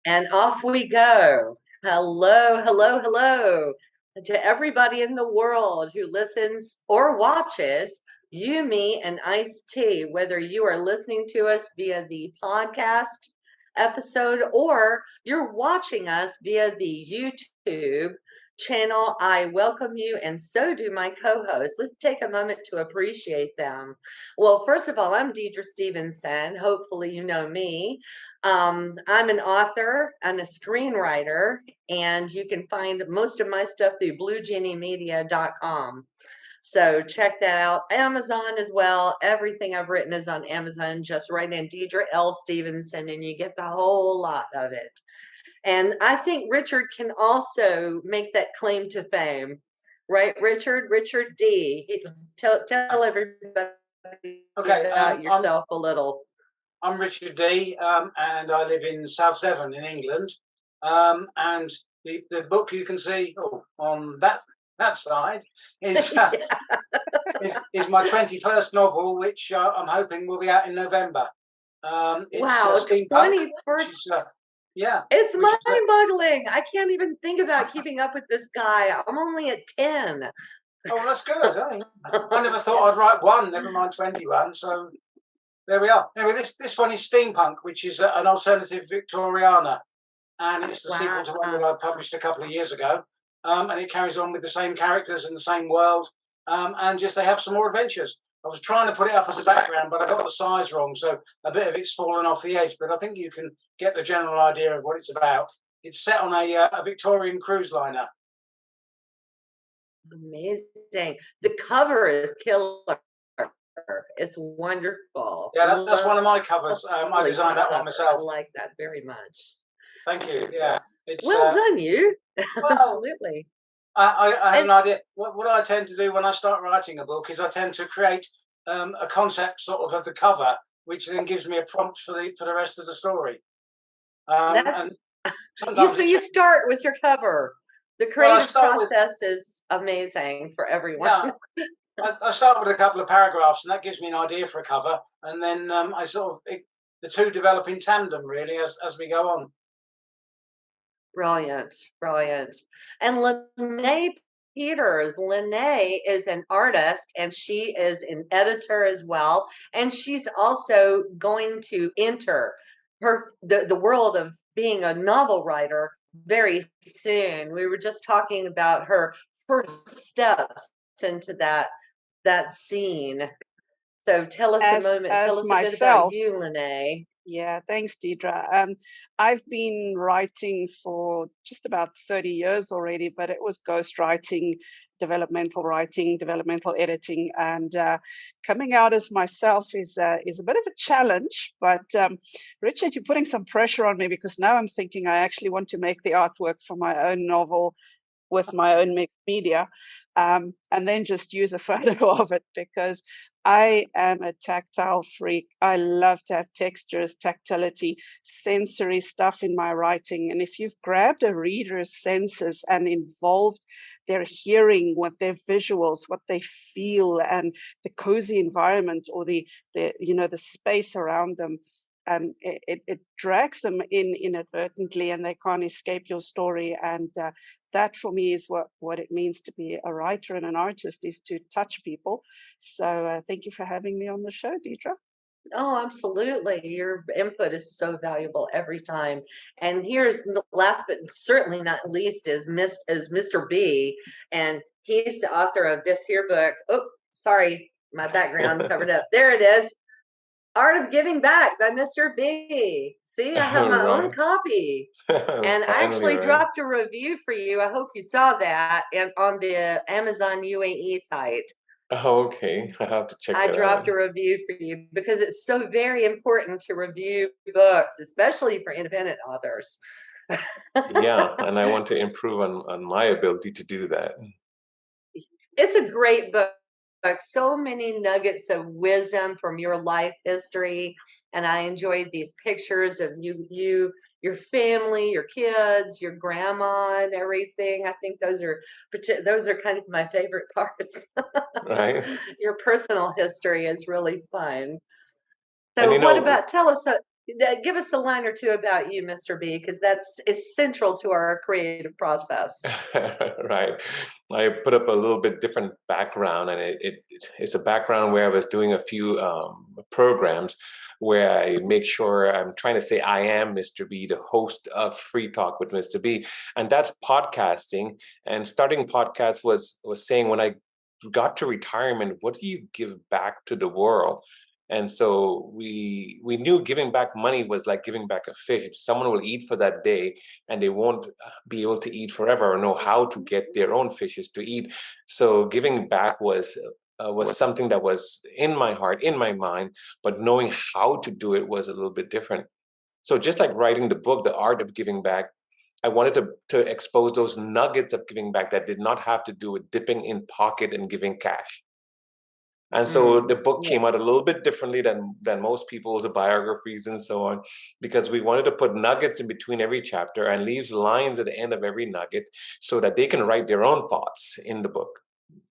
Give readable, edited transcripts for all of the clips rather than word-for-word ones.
And off we go. Hello, hello, hello to everybody in the world who listens or watches You, Me, and Iced Tea, whether you are listening to us via the podcast episode or you're watching us via the YouTube channel. I welcome you, and so do my co-hosts. Let's take a moment to appreciate them. Well, first of all, I'm Dedra Stevenson. Hopefully you know me. I'm an author and a screenwriter, and you can find most of my stuff through bluegeniemedia.com. So check that out. Amazon as well. Everything I've written is on Amazon. Just write in Dedra L Stevenson and you get the whole lot of it. And I think Richard can also make that claim to fame. Right, Richard? Richard D. Tell everybody Okay, about yourself a little. I'm Richard D, and I live in South Devon in England. And the book you can see on that side is is my 21st novel, which I'm hoping will be out in November. It's wow, steampunk. 21st. Yeah, it's mind-boggling. I can't even think about keeping up with this guy. I'm only at 10. Oh, that's good. I never thought I'd write one, never mind 21. So there we are. Anyway, this one is steampunk, which is an alternative Victoriana, and it's the sequel to one that I published a couple of years ago. And it carries on with the same characters in the same world, and just they have some more adventures. I was trying to put it up as a background, but I got the size wrong, so a bit of it's fallen off the edge. But I think you can get the general idea of what it's about. It's set on a Victorian cruise liner. Amazing. The cover is killer. It's wonderful. Yeah, that's one of my covers. I designed that one myself. I like that very much. Thank you. Yeah. It's, well done, you. Well, absolutely. I have an idea. What I tend to do when I start writing a book is I tend to create a concept sort of the cover, which then gives me a prompt for the rest of the story. So you start with your cover. The creative process is amazing for everyone. Yeah, I start with a couple of paragraphs, and that gives me an idea for a cover, and then I the two develop in tandem really as we go on. Brilliant, brilliant. And Lene Pieters, Lene is an artist and she is an editor as well. And she's also going to enter the world of being a novel writer very soon. We were just talking about her first steps into that scene. So tell us a moment. Tell us a bit about you, Lene. Yeah, thanks, Dedra. I've been writing for just about 30 years already, but it was ghostwriting, developmental editing, and coming out as myself is a bit of a challenge. But Richard, you're putting some pressure on me because now I'm thinking I actually want to make the artwork for my own novel with my own mixed media, and then just use a photo of it because I am a tactile freak. I love to have textures, tactility, sensory stuff in my writing. And if you've grabbed a reader's senses and involved their hearing, what their visuals, what they feel, and the cozy environment or the space around them, it drags them in inadvertently, and they can't escape your story. And that for me is what it means to be a writer and an artist, is to touch people. So thank you for having me on the show, Dedra. Oh, absolutely. Your input is so valuable every time. And here's last but certainly not least is Mr. B. And he's the author of this here book. Oh, sorry, my background covered up. There it is. Art of Giving Back by Mr. B. See, I have my own copy. And I actually dropped a review for you. I hope you saw that and on the Amazon UAE site. Oh, okay. I have to check it out. I dropped a review for you because it's so very important to review books, especially for independent authors. Yeah, and I want to improve on my ability to do that. It's a great book. So many nuggets of wisdom from your life history, and I enjoyed these pictures of you, your family, your kids, your grandma, and everything. I think those are kind of my favorite parts. Right. Your personal history is really fun. So, tell us Give us a line or two about you, Mr. B, because that's essential to our creative process. Right. I put up a little bit different background, and it's a background where I was doing a few programs where I make sure I'm trying to say I am Mr. B, the host of Free Talk with Mr. B, and that's podcasting. And starting podcast was saying, when I got to retirement, what do you give back to the world? And so we knew giving back money was like giving back a fish. Someone will eat for that day, and they won't be able to eat forever or know how to get their own fishes to eat. So giving back was something that was in my heart, in my mind, but knowing how to do it was a little bit different. So just like writing the book, The Art of Giving Back, I wanted to expose those nuggets of giving back that did not have to do with dipping in pocket and giving cash. And so the book came out a little bit differently than most people's biographies and so on, because we wanted to put nuggets in between every chapter and leaves lines at the end of every nugget so that they can write their own thoughts in the book,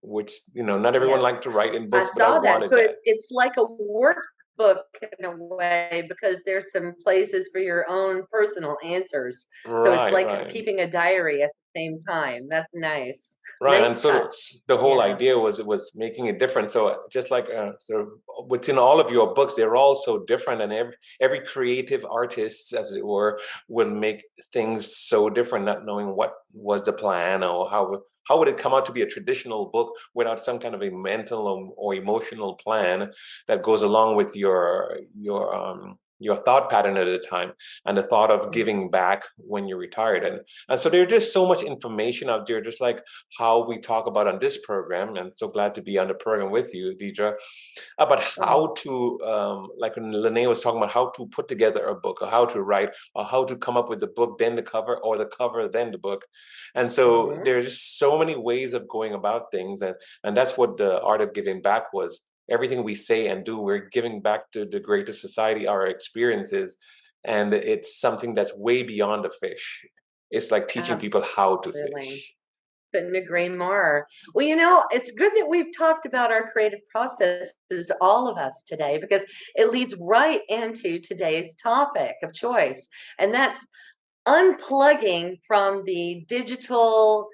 which, not everyone likes to write in books, I saw but I wanted that. So that. it's like a workbook in a way, because there's some places for your own personal answers. So it's like Right. keeping a diary at the same time. That's nice. Right, and Nice so touch. the whole Yes. idea was making it different. So just like sort of within all of your books, they're all so different, and every creative artist, as it were, will make things so different, not knowing what was the plan or how would it come out to be a traditional book without some kind of a mental or emotional plan that goes along with your thought pattern at a time, and the thought of giving back when you're retired. And so there's just so much information out there, just like how we talk about on this program. And so glad to be on the program with you, Dedra, about how to, like when Lene was talking about how to put together a book, or how to write, or how to come up with the book, then the cover, or the cover, then the book. And so there's just so many ways of going about things. And that's what the Art of Giving Back was. Everything we say and do, we're giving back to the greater society, our experiences. And it's something that's way beyond a fish. It's like teaching people how to fish. Couldn't agree more. Well, it's good that we've talked about our creative processes, all of us today, because it leads right into today's topic of choice. And that's unplugging from the digital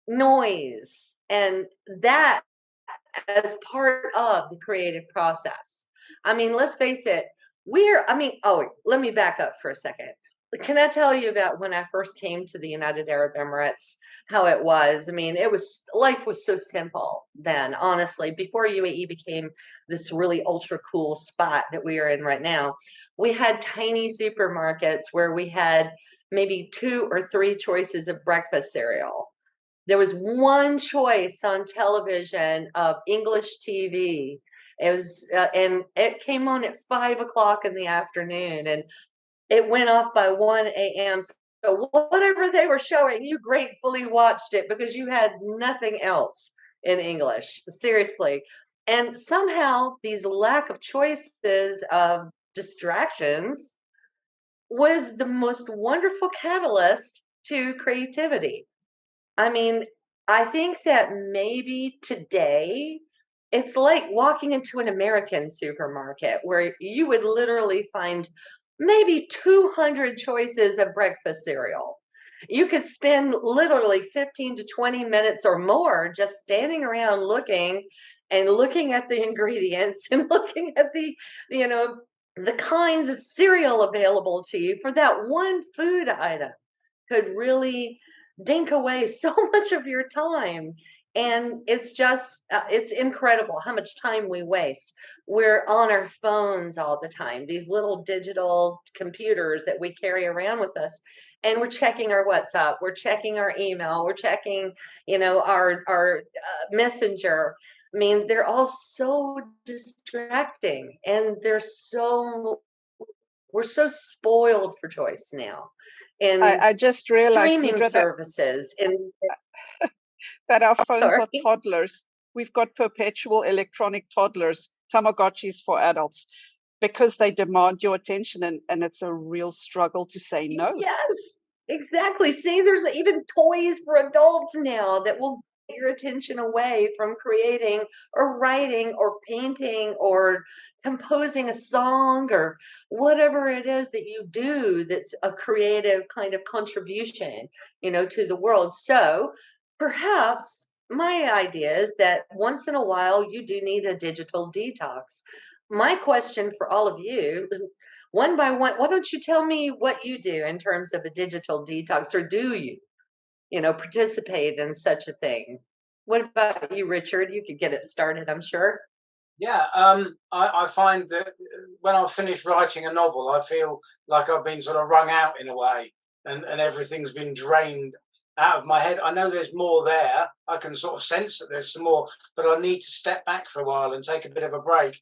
noise, and that as part of the creative process. I mean, let's face it, let me back up for a second. Can I tell you about when I first came to the United Arab Emirates, how it was? I mean, life was so simple then, honestly, before UAE became this really ultra cool spot that we are in right now. We had tiny supermarkets where we had maybe 2 or 3 choices of breakfast cereal. There was one choice on television of English TV. It was, and it came on at 5 o'clock in the afternoon, and it went off by 1 a.m. So whatever they were showing, you gratefully watched it because you had nothing else in English. Seriously. And somehow these lack of choices of distractions was the most wonderful catalyst to creativity. I mean, I think that maybe today it's like walking into an American supermarket where you would literally find maybe 200 choices of breakfast cereal. You could spend literally 15 to 20 minutes or more just standing around looking at the ingredients and looking at the kinds of cereal available to you for that one food item could really dink away so much of your time. And it's just it's incredible how much time we waste. We're on our phones all the time, these little digital computers that we carry around with us, and we're checking our WhatsApp, we're checking our email, we're checking our messenger. I mean, they're all so distracting, and we're so spoiled for choice now. And I just realized, streaming Dedra, services and that our phones sorry. are toddlers. We've got perpetual electronic toddlers, Tamagotchis for adults, because they demand your attention, and it's a real struggle to say no. Yes, exactly. See, there's even toys for adults now that will your attention away from creating or writing or painting or composing a song or whatever it is that you do that's a creative kind of contribution, to the world. So perhaps my idea is that once in a while you do need a digital detox. My question for all of you, one by one, why don't you tell me what you do in terms of a digital detox, or do you, participate in such a thing? What about you, Richard? You could get it started, I'm sure. Yeah, I find that when I've finished writing a novel, I feel like I've been sort of wrung out in a way, and everything's been drained out of my head. I know there's more there. I can sort of sense that there's some more, but I need to step back for a while and take a bit of a break.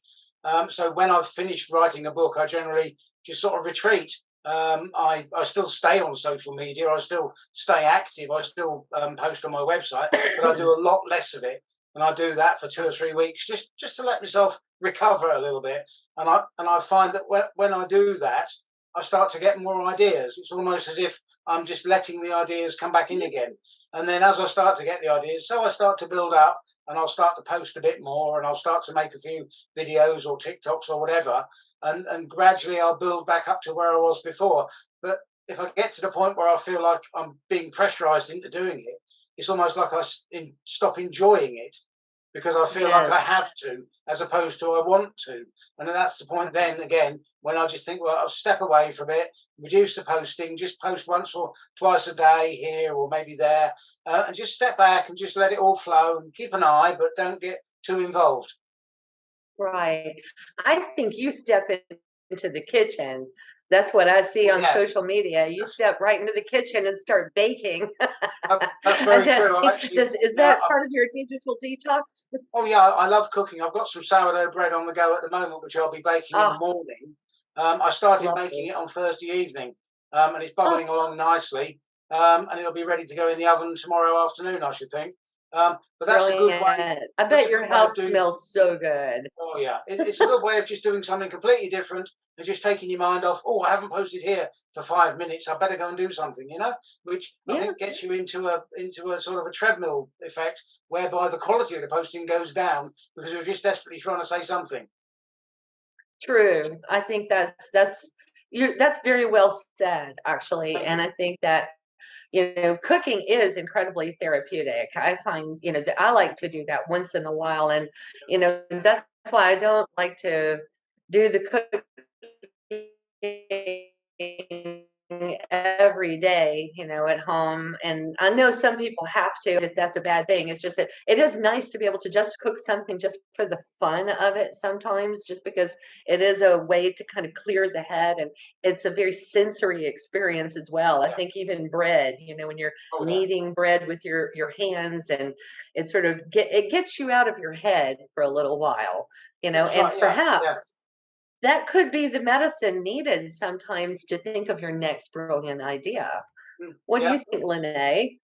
So when I've finished writing a book, I generally just sort of retreat. I still stay on social media. I still stay active. I still post on my website, but I do a lot less of it. And I do that for 2 or 3 weeks just to let myself recover a little bit. And I find that when I do that, I start to get more ideas. It's almost as if I'm just letting the ideas come back in again. And then as I start to get the ideas, so I start to build up, and I'll start to post a bit more, and I'll start to make a few videos or TikToks or whatever. And gradually I'll build back up to where I was before. But if I get to the point where I feel like I'm being pressurized into doing it, it's almost like I stop enjoying it, because I feel like I have to, as opposed to I want to. And that's the point then, again, when I just think, well, I'll step away from it, reduce the posting, just post once or twice a day here or maybe there, and just step back and just let it all flow and keep an eye, but don't get too involved. Right. I think you step into the kitchen. That's what I see on social media. You step right into the kitchen and start baking. That's very true. Is that part of your digital detox? Oh yeah, I love cooking. I've got some sourdough bread on the go at the moment, which I'll be baking in the morning. I started making it on Thursday evening, and it's bubbling along nicely, and it'll be ready to go in the oven tomorrow afternoon, I should think. But that's a good way. I bet your house smells so good. Oh yeah, it's a good way of just doing something completely different and just taking your mind off. Oh, I haven't posted here for 5 minutes. I better go and do something, which I think gets you into a sort of a treadmill effect, whereby the quality of the posting goes down because you're just desperately trying to say something. True. I think that's very well said, actually, and I think that cooking is incredibly therapeutic. I find, that I like to do that once in a while. And, that's why I don't like to do the cooking every day, at home. And I know some people have to, that's a bad thing. It's just that it is nice to be able to just cook something just for the fun of it sometimes, just because it is a way to kind of clear the head, and it's a very sensory experience as well. I think even bread, when you're kneading bread with your hands, and it sort of gets you out of your head for a little while, and perhaps that could be the medicine needed sometimes to think of your next brilliant idea. What do you think, Lene?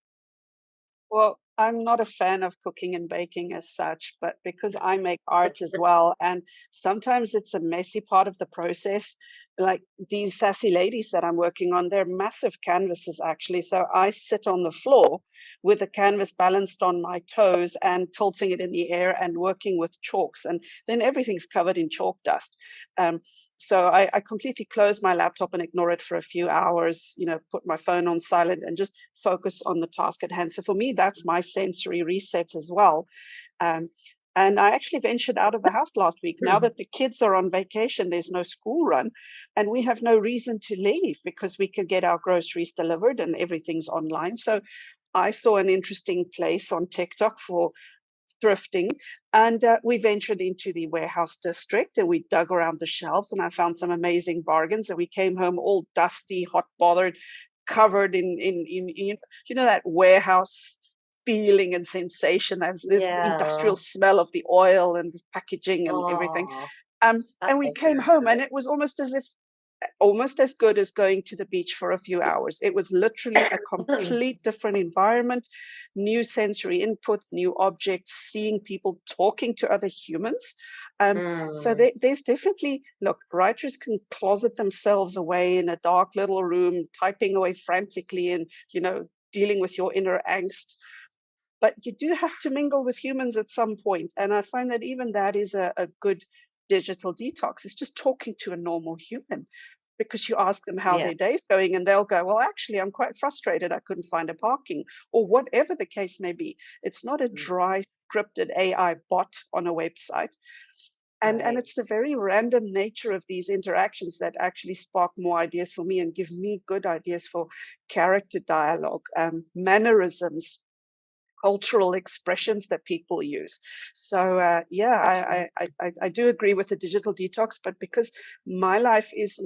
Well, I'm not a fan of cooking and baking as such, but because I make art as well, and sometimes it's a messy part of the process. Like these sassy ladies that I'm working on, they're massive canvases actually. So I sit on the floor with the canvas balanced on my toes and tilting it in the air and working with chalks, and then everything's covered in chalk dust. So I completely close my laptop and ignore it for a few hours, put my phone on silent and just focus on the task at hand. So for me, that's my sensory reset as well. And I actually ventured out of the house last week. Now that the kids are on vacation, there's no school run, and we have no reason to leave because we can get our groceries delivered and everything's online. So I saw an interesting place on TikTok for thrifting, and we ventured into the warehouse district and we dug around the shelves, and I found some amazing bargains, and we came home all dusty, hot bothered, covered in that warehouse feeling and sensation as this industrial smell of the oil and the packaging and everything. And we came home, and it was almost as good as going to the beach for a few hours. It was literally a complete different environment, new sensory input, new objects, seeing people, talking to other humans. So there's definitely, look, writers can closet themselves away in a dark little room, typing away frantically and, dealing with your inner angst. but you do have to mingle with humans at some point. And I find that even that is a good digital detox. It's just talking to a normal human, because you ask them how their day's Yes. going and they'll go, well, actually, I'm quite frustrated. I couldn't find a parking, or whatever the case may be. It's not a Mm, dry, scripted AI bot on a website. And right. it's the very random nature of these interactions that actually spark more ideas for me and give me good ideas for character dialogue, mannerisms, cultural expressions that people use. So yeah, I do agree with the digital detox, but because my life is,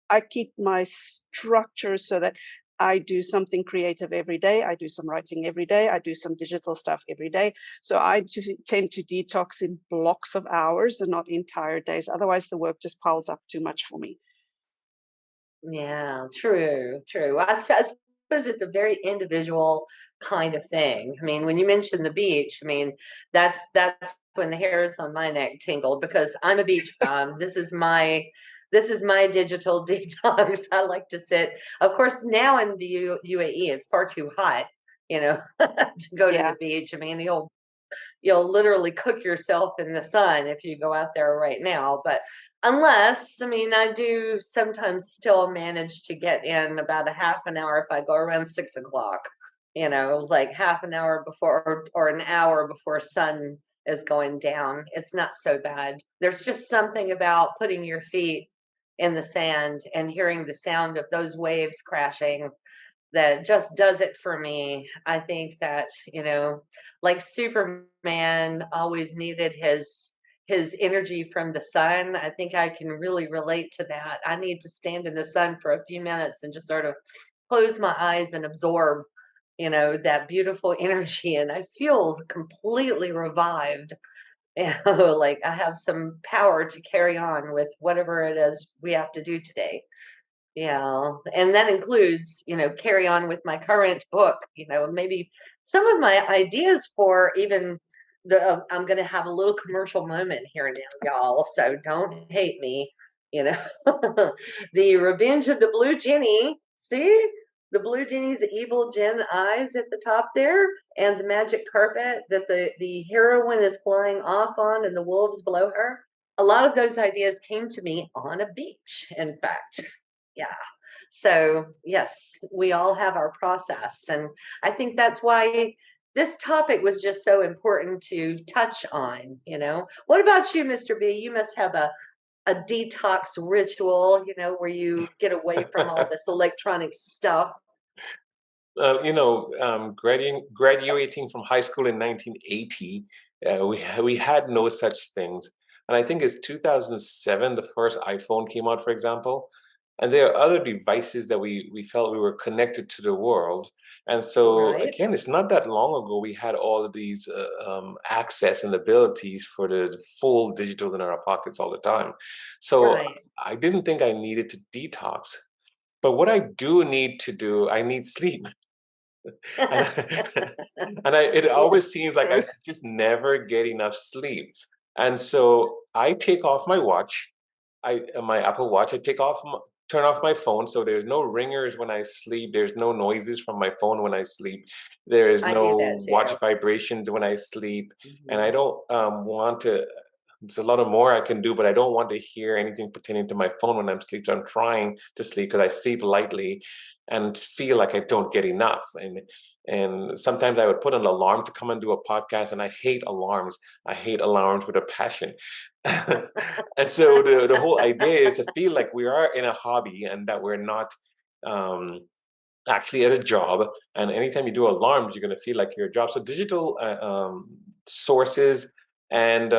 I keep my structure so that I do something creative every day. I do some writing every day. I do some digital stuff every day. So I tend to detox in blocks of hours and not entire days. Otherwise, the work just piles up too much for me. Yeah, true, true. I suppose it's a very individual kind of thing. I mean, when you mentioned the beach, I mean, that's when the hairs on my neck tingled, because I'm a beach bum. This is my digital detox. I like to sit. Of course, now in the UAE, it's far too hot, to go to Yeah. the beach. I mean, you'll literally cook yourself in the sun if you go out there right now. But unless, I mean, I do sometimes still manage to get in about a half an hour if I go around 6 o'clock, like half an hour before, or an hour before sun is going down. It's not so bad. There's just something about putting your feet in the sand and hearing the sound of those waves crashing that just does it for me. I think that, like Superman always needed his energy from the sun. I think I can really relate to that. I need to stand in the sun for a few minutes and just sort of close my eyes and absorb, that beautiful energy, and I feel completely revived. Like I have some power to carry on with whatever it is we have to do today. Yeah, and that includes, carry on with my current book, maybe some of my ideas for even I'm going to have a little commercial moment here now, y'all, so don't hate me, you know. The Revenge of the Blue Jenny. See? The Blue Jenny's evil Jen eyes at the top there, and the magic carpet that the heroine is flying off on, and the wolves below her. A lot of those ideas came to me on a beach, in fact. Yeah. So, yes, we all have our process. And I think that's why this topic was just so important to touch on. What about you, Mr. B? You must have a detox ritual, where you get away from all this electronic stuff. Graduating from high school in 1980, we had no such things. And I think it's 2007, the first iPhone came out, for example. And there are other devices that we felt we were connected to the world. And so, Right. again, it's not that long ago we had all of these access and abilities for the full digital in our pockets all the time. So Right. I didn't think I needed to detox. But what I do need to do, I need sleep. And it Yes, always seems like I true. could just never get enough sleep. And so I take off my watch, my Apple Watch. Turn off my phone, so there's no ringers when I sleep. There's no noises from my phone when I sleep. There is I do that no watch too. vibrations when I sleep, and I Mhm. don't want to. There's a lot of more I can do, but I don't want to hear anything pertaining to my phone when I'm asleep. So I'm trying to sleep because I sleep lightly and feel like I don't get enough. And sometimes I would put an alarm to come and do a podcast, and I hate alarms. I hate alarms with a passion. And so the whole idea is to feel like we are in a hobby and that we're not um, actually at a job. And anytime you do alarms, you're going to feel like you're a job. So digital sources and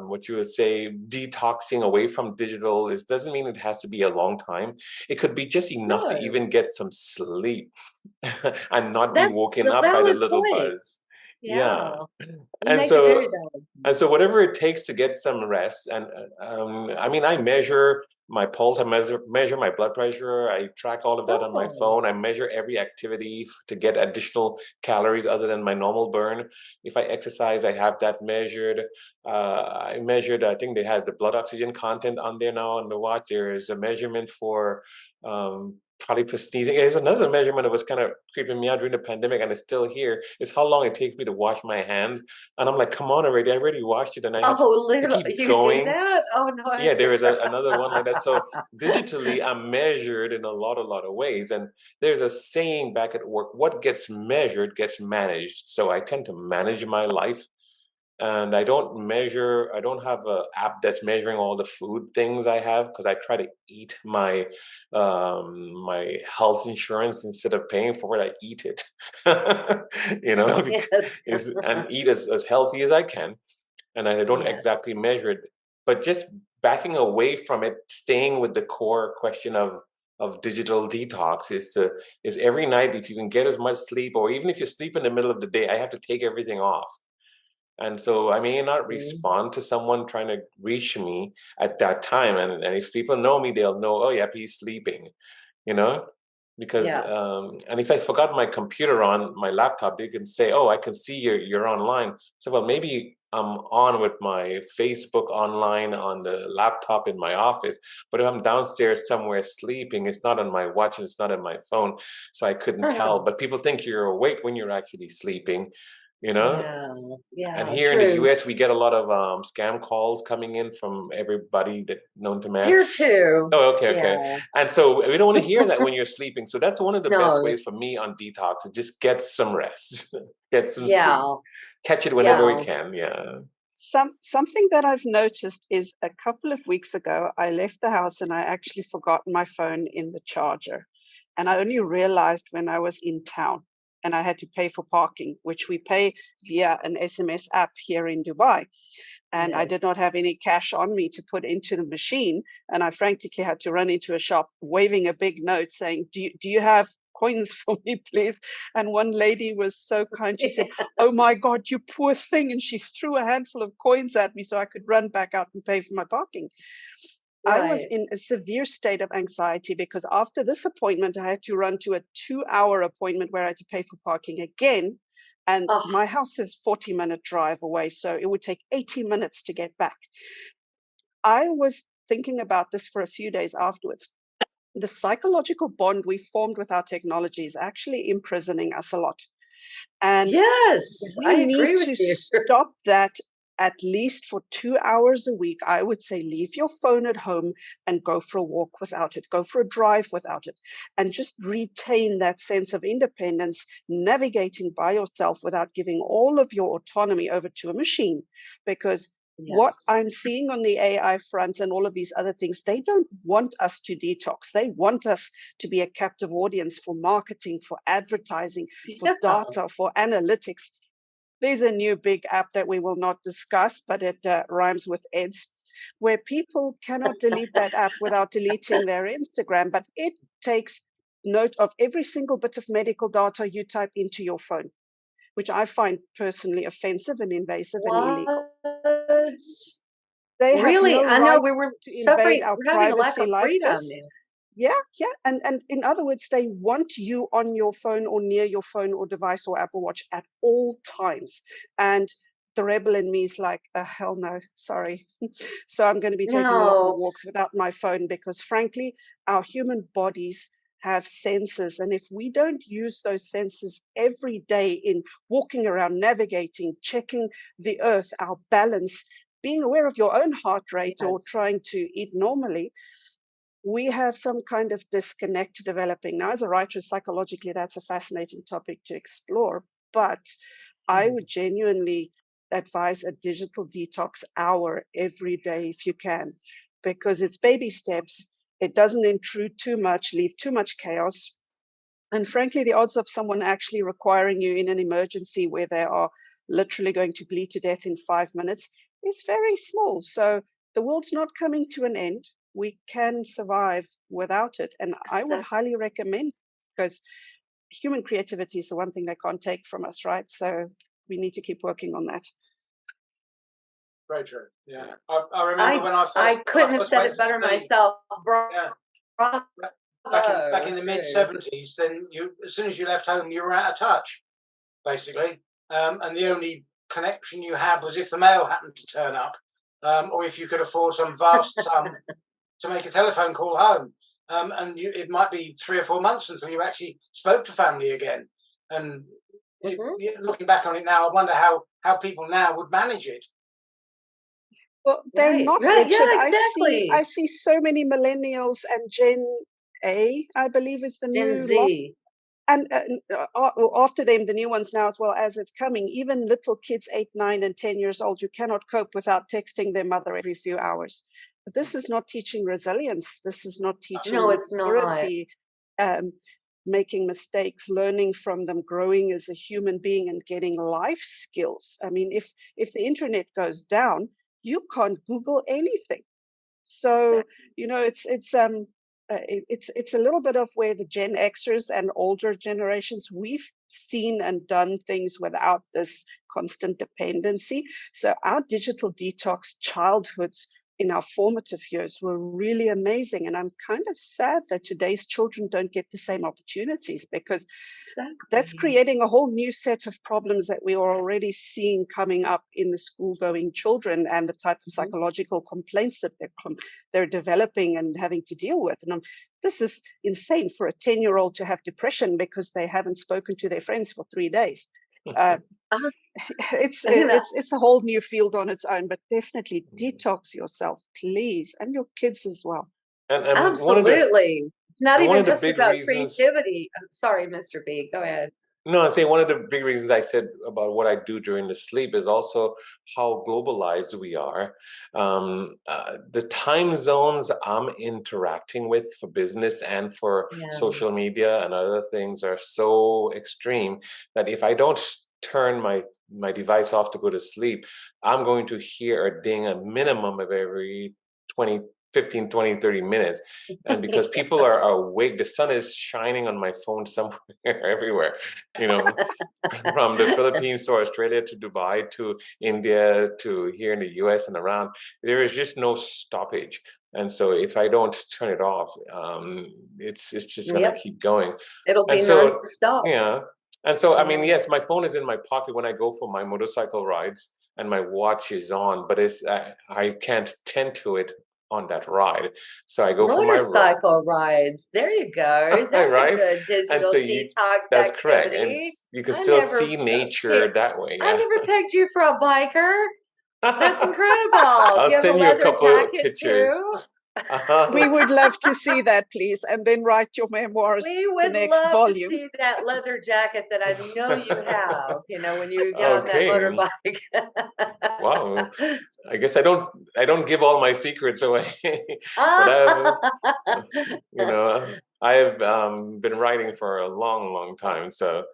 what you would say detoxing away from digital is doesn't mean it has to be a long time. It could be just enough to No, even get some sleep and not be that's woken a up by the valid little point. buzz. Yeah, Yeah. you And make a so very valid and point. so whatever it takes to get some rest, and I mean, I measure my pulse, I measure my blood pressure, I track all of that on my Oh, phone. I measure every activity to get additional calories other than my normal burn. If I exercise, I have that measured. I measured, I think they had the blood oxygen content on there now on the watch. There is a measurement for probably for sneezing. There's another measurement that was kind of creeping me out during the pandemic, and it's still here, is how long it takes me to wash my hands. And I'm like, come on already, I already washed it, and I have Oh, to little, keep you do going. that? Oh no. Yeah, there is another one like that. So digitally, I'm measured in a lot of ways. And there's a saying back at work, what gets measured gets managed. So I tend to manage my life, and I don't have an app that's measuring all the food things I have, because I try to eat my health insurance instead of paying for it. I eat it, Yes. and eat as healthy as I can. And I don't Yes. exactly measure it, but just backing away from it, staying with the core question of digital detox is every night, if you can get as much sleep, or even if you sleep in the middle of the day, I have to take everything off. And so I may not Mm, respond to someone trying to reach me at that time. And if people know me, they'll know, oh, yeah, he's sleeping, you know? Because, yes. and if I forgot my computer on my laptop, they can say, oh, I can see you're online. So, well, maybe I'm on with my Facebook online on the laptop in my office, but if I'm downstairs somewhere sleeping, it's not on my watch and it's not on my phone. So I couldn't tell. But people think you're awake when you're actually sleeping, you know? Yeah. And Yeah. here in the True. US, we get a lot of scam calls coming in from everybody that known to man. Here too. Oh, okay, Yeah. okay. And so we don't want to hear that when you're sleeping. So that's one of the best No. ways for me on detox, to just get some rest, get some sleep, Yeah. catch it whenever we Yeah. can. Yeah. Something that I've noticed is a couple of weeks ago, I left the house and I actually forgot my phone in the charger. And I only realized when I was in town and I had to pay for parking, which we pay via an SMS app here in Dubai. And I Yes. did not have any cash on me to put into the machine. And I frantically had to run into a shop waving a big note saying, do you have coins for me, please? And one lady was so kind. She said, oh my God, you poor thing. And she threw a handful of coins at me so I could run back out and pay for my parking. I was Right. in a severe state of anxiety because after this appointment, I had to run to a 2-hour appointment where I had to pay for parking again. And Oh, my house is 40-minute drive away, so it would take 80 minutes to get back. I was thinking about this for a few days afterwards. The psychological bond we formed with our technology is actually imprisoning us a lot. And yes. we I need agree with to you. stop that at least for 2 hours a week. I would say leave your phone at home and go for a walk without it, go for a drive without it, and just retain that sense of independence, navigating by yourself without giving all of your autonomy over to a machine. Because what Yes. I'm seeing on the AI front and all of these other things, they don't want us to detox. They want us to be a captive audience for marketing, for advertising, for Yeah. data, for analytics. There's a new big app that we will not discuss, but it rhymes with EDS, where people cannot delete that app without deleting their Instagram, but it takes note of every single bit of medical data you type into your phone, which I find personally offensive and invasive and illegal. What? They have Really? no I know right we were to invade suffering, our we're having a lack privacy of like freedom this. now. Yeah, yeah. And in other words, they want you on your phone or near your phone or device or Apple Watch at all times. And the rebel in me is like, hell no, sorry. So I'm going to be taking longer No. walks without my phone because, frankly, our human bodies have senses. And if we don't use those senses every day in walking around, navigating, checking the earth, our balance, being aware of your own heart rate or Yes. trying to eat normally, we have some kind of disconnect developing. Now, as a writer, psychologically, that's a fascinating topic to explore. But I Mm. would genuinely advise a digital detox hour every day if you can, because it's baby steps. It doesn't intrude too much, leave too much chaos. And frankly, the odds of someone actually requiring you in an emergency where they are literally going to bleed to death in 5 minutes is very small. So the world's not coming to an end. We can survive without it. And I would Exactly. highly recommend, because human creativity is the one thing they can't take from us, right? So we need to keep working on that. Very true. Yeah. I remember when I I couldn't have first said went it to better Spain. myself. Yeah. Bravo. Back in the mid True. '70s, then you, as soon as you left home, you were out of touch, basically. And the only connection you had was if the mail happened to turn up, or if you could afford some vast sum to make a telephone call home. and it might be 3 or 4 months until you actually spoke to family again. And looking back on it now, I wonder how people now would manage it. Well, they're Right, not, right, Richard. yeah, I exactly. see so many millennials and Gen A, I believe is the Gen new lot. Z. And after them, the new ones now as well, as it's coming, even little kids 8, 9, and 10 years old, you cannot cope without texting their mother every few hours. But this is not teaching resilience. This is not teaching No, it's not. maturity, making mistakes, learning from them, growing as a human being, and getting life skills. I mean, if the internet goes down, you can't Google anything. So, you know, it's a little bit of where the Gen Xers and older generations, we've seen and done things without this constant dependency. So our digital detox childhoods in our formative years were really amazing. And I'm kind of sad that today's children don't get the same opportunities, because that's creating a whole new set of problems that we are already seeing coming up in the school-going children, and the type of psychological complaints that they're developing and having to deal with. And this is insane for a 10-year-old to have depression because they haven't spoken to their friends for 3 days. It's a whole new field on its own, but definitely detox yourself, please, and your kids as well. And Absolutely. It's not even just big about reasons, creativity. Sorry, Mr. B, go ahead. No, I say one of the big reasons I said about what I do during the sleep is also how globalized we are. The time zones I'm interacting with for business and for social media and other things are so extreme that if I don't turn my device off to go to sleep, I'm going to hear a ding a minimum of every 15, 20, 30 minutes. And because people are awake, the sun is shining on my phone somewhere, everywhere, you know, from the Philippines to Australia to Dubai to India to here in the US and around, there is just no stoppage. And so if I don't turn it off, it's just going to keep going. It'll be so, nonstop. Yeah. And so, I mean, yes, my phone is in my pocket when I go for my motorcycle rides and my watch is on, but I can't tend to it on that ride. So I go for my motorcycle rides. There you go. That's right? a good digital detox that's activity. Correct. And you can still see nature that way. I never pegged you for a biker. That's incredible. I'll send you a couple of pictures. Too? We would love to see that, please, and then write your memoirs. We would the next love volume. to see that leather jacket that I know you have. You know, when you get on that motorbike. Wow, I guess I don't give all my secrets away. But I've been writing for a long, long time. So,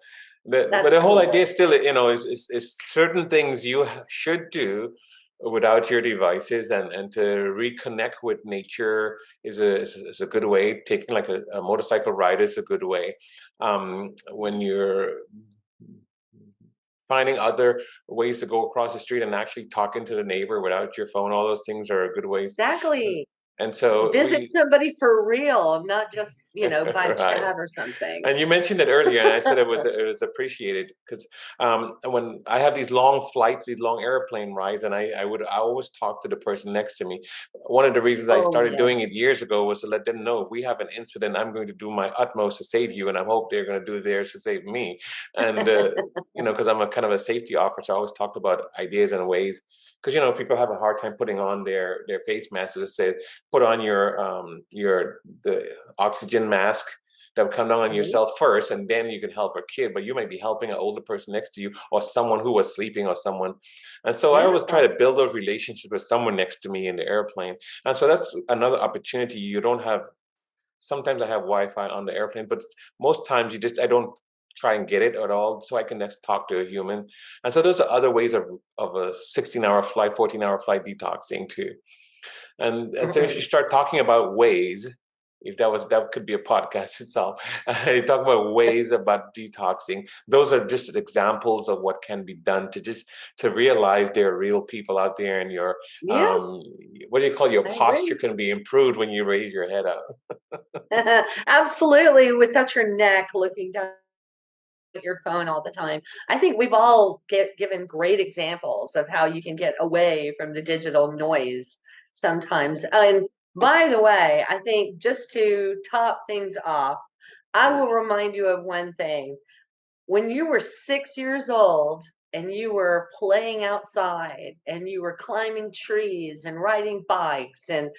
but the whole idea still, is certain things you should do without your devices, and to reconnect with nature is a good way. Taking like a motorcycle ride is a good way. When you're finding other ways to go across the street and actually talking to the neighbor without your phone, all those things are good ways. Exactly. And so visit somebody for real, not just, by chat or something. And you mentioned it earlier, and I said it was appreciated because when I have these long flights, these long airplane rides, and I always talk to the person next to me. One of the reasons I started doing it years ago was to let them know if we have an incident, I'm going to do my utmost to save you, and I hope they're going to do theirs to save me. And because I'm a kind of a safety officer, I always talk about ideas and ways. Because people have a hard time putting on their face masks. That say, put on the oxygen mask that would come down on yourself first, and then you can help a kid. But you might be helping an older person next to you, or someone who was sleeping, or someone. And so I always try to build those relationships with someone next to me in the airplane. And so that's another opportunity. You don't have. Sometimes I have Wi-Fi on the airplane, but most times I don't try and get it at all, so I can next talk to a human. And so those are other ways of a 16-hour flight, 14-hour flight detoxing too. And so if you start talking about ways, if that could be a podcast itself. You talk about ways about detoxing. Those are just examples of what can be done to realize there are real people out there, and your what do you call your posture can be improved when you raise your head up. Absolutely, without your neck looking down at your phone all the time. I think we've all given great examples of how you can get away from the digital noise sometimes. And By the way, I think just to top things off, I will remind you of one thing. When you were 6 years old and you were playing outside and you were climbing trees and riding bikes and,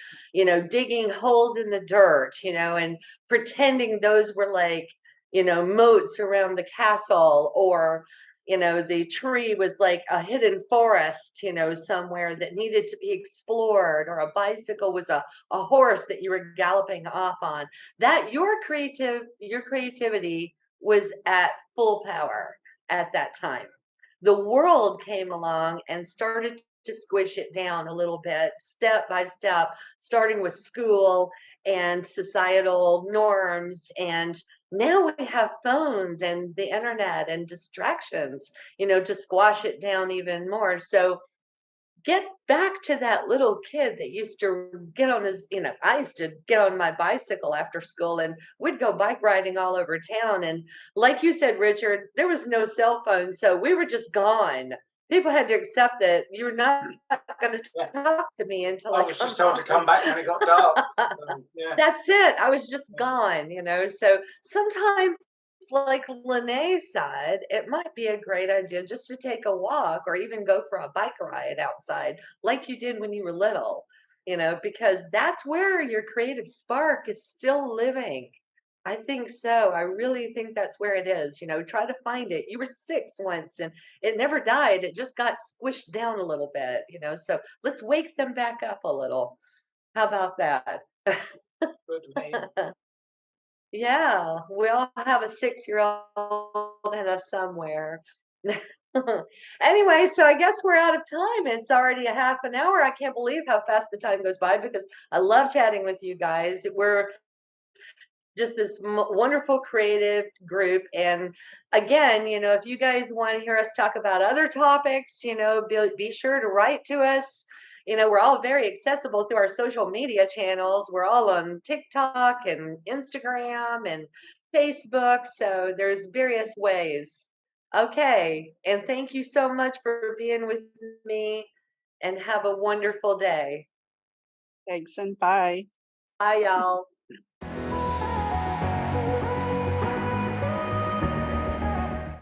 digging holes in the dirt, and pretending those were like, moats around the castle, or, the tree was like a hidden forest, somewhere that needed to be explored, or a bicycle was a horse that you were galloping off on. That your creativity was at full power at that time. The world came along and started to squish it down a little bit, step by step, starting with school and societal norms. And now we have phones and the internet and distractions, to squash it down even more. So get back to that little kid that used to get on his, I used to get on my bicycle after school and we'd go bike riding all over town. And like you said, Richard, there was no cell phone. So we were just gone. People had to accept that you're not going to talk to me until I was just told to come back when it got dark. Yeah. That's it. I was just gone, So sometimes, like Lene said, it might be a great idea just to take a walk or even go for a bike ride outside, like you did when you were little, because that's where your creative spark is still living. I think so. I really think that's where it is. Try to find it. You were 6 once and it never died. It just got squished down a little bit, So let's wake them back up a little. How about that? Good, man. Yeah, we all have a 6-year-old in us somewhere. Anyway, so I guess we're out of time. It's already a half an hour. I can't believe how fast the time goes by because I love chatting with you guys. We're just this wonderful creative group. And again, if you guys want to hear us talk about other topics, be sure to write to us. We're all very accessible through our social media channels. We're all on TikTok and Instagram and Facebook. So there's various ways. Okay. And thank you so much for being with me and have a wonderful day. Thanks and bye. Bye, y'all.